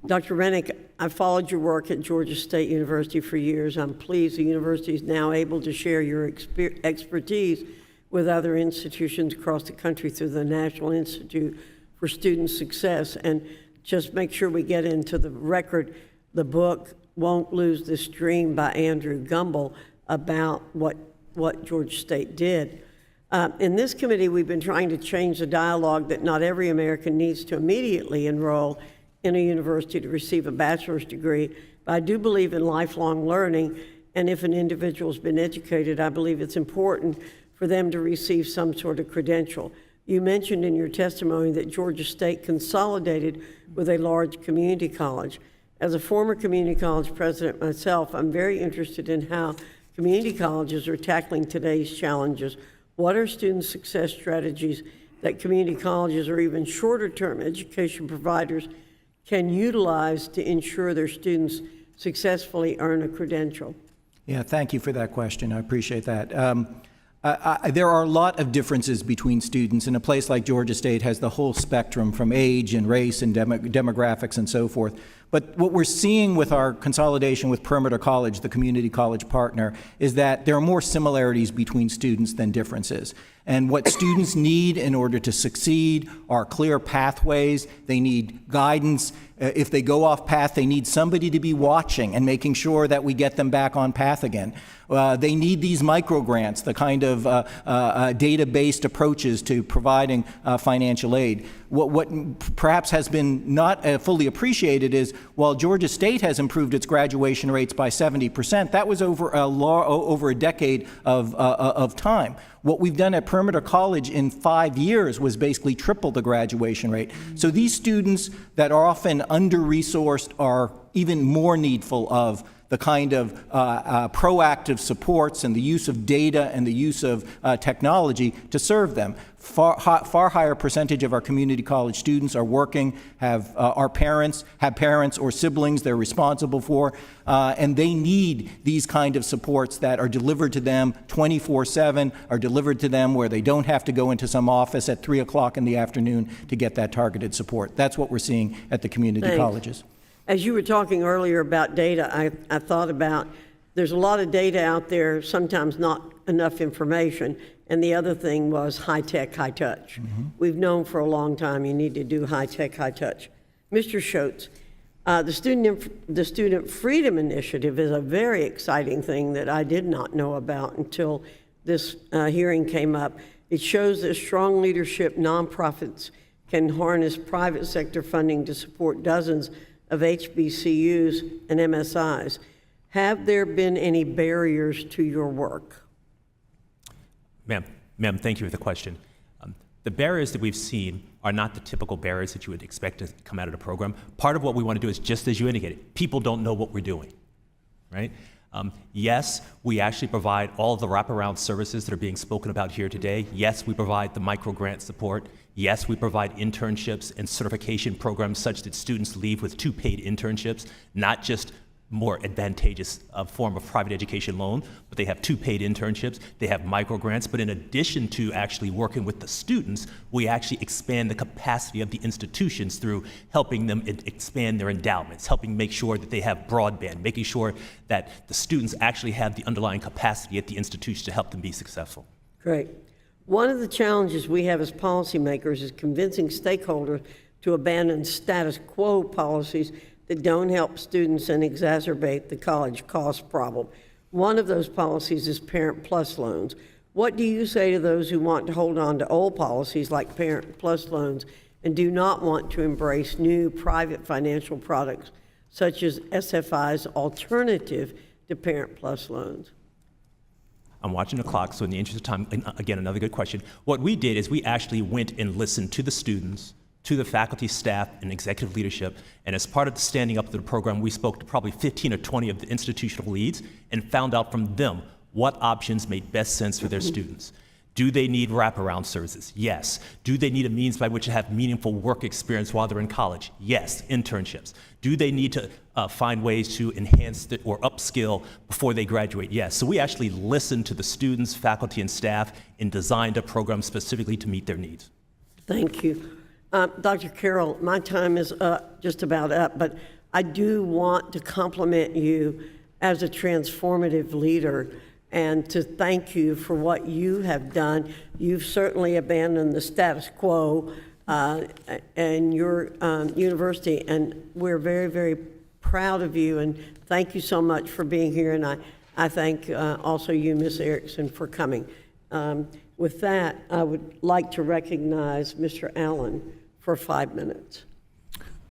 Dr. Rennick, I've followed your work at Georgia State University for years. I'm pleased the university is now able to share your expertise with other institutions across the country through the National Institute for Student Success. And just make sure we get into the record, the book, Won't Lose This Dream by Andrew Gumbel, about what Georgia State did. In this committee, we've been trying to change the dialogue that not every American needs to immediately enroll in a university to receive a bachelor's degree. But I do believe in lifelong learning, and if an individual's been educated, I believe it's important for them to receive some sort of credential. You mentioned in your testimony that Georgia State consolidated with a large community college. As a former community college president myself, I'm very interested in how community colleges are tackling today's challenges. What are student success strategies that community colleges or even shorter-term education providers can utilize to ensure their students successfully earn a credential? Yeah, thank you for that question. I appreciate that. There are a lot of differences between students, and a place like Georgia State has the whole spectrum from age and race and demographics and so forth. But what we're seeing with our consolidation with Perimeter College, the community college partner, is that there are more similarities between students than differences. And what students need in order to succeed are clear pathways. They need guidance. If they go off path, they need somebody to be watching and making sure that we get them back on path again. They need these micro grants, the kind of data-based approaches to providing financial aid. What perhaps has been not fully appreciated is, while Georgia State has improved its graduation rates by 70%, that was over a decade of time. What we've done at Perimeter College in 5 years was basically triple the graduation rate. So these students that are often under-resourced are even more needful of the kind of proactive supports and the use of data and the use of technology to serve them. Far higher percentage of our community college students are working, have parents or siblings they're responsible for, and they need these kind of supports that are delivered to them 24/7, are delivered to them where they don't have to go into some office at 3 o'clock in the afternoon to get that targeted support. That's what we're seeing at the community colleges. As you were talking earlier about data, I thought about there's a lot of data out there, sometimes not enough information, and the other thing was high-tech, high-touch. Mm-hmm. We've known for a long time you need to do high-tech, high-touch. Mr. Schultz, the Student Freedom Initiative is a very exciting thing that I did not know about until this hearing came up. It shows that strong leadership nonprofits can harness private sector funding to support dozens of HBCUs and MSIs. Have there been any barriers to your work? Ma'am, thank you for the question. The barriers that we've seen are not the typical barriers that you would expect to come out of the program. Part of what we want to do is, just as you indicated, people don't know what we're doing, right? Yes, we actually provide all of the wraparound services that are being spoken about here today. Yes, we provide the micro-grant support. Yes, we provide internships and certification programs such that students leave with 2 paid internships, not just more advantageous form of private education loan, but they have 2 paid internships, they have micro grants, but in addition to actually working with the students, we actually expand the capacity of the institutions through helping them expand their endowments, helping make sure that they have broadband, making sure that the students actually have the underlying capacity at the institution to help them be successful. Great. One of the challenges we have as policymakers is convincing stakeholders to abandon status quo policies that don't help students and exacerbate the college cost problem. One of those policies is Parent Plus loans. What do you say to those who want to hold on to old policies like Parent Plus loans and do not want to embrace new private financial products such as SFI's alternative to Parent Plus loans? I'm watching the clock, so in the interest of time, again, another good question. What we did is we actually went and listened to the students, to the faculty, staff, and executive leadership, and as part of the standing up to the program, we spoke to probably 15 or 20 of the institutional leads and found out from them what options made best sense for their students. Do they need wraparound services? Yes. Do they need a means by which to have meaningful work experience while they're in college? Yes. Internships. Do they need to find ways to enhance or upskill before they graduate? Yes. So we actually listened to the students, faculty, and staff and designed a program specifically to meet their needs. Thank you. Dr. Carroll, my time is just about up, but I do want to compliment you as a transformative leader and to thank you for what you have done. You've certainly abandoned the status quo in your university, and we're very, very proud of you, and thank you so much for being here, and I thank also you, Ms. Erickson, for coming. With that, I would like to recognize Mr. Allen for 5 minutes.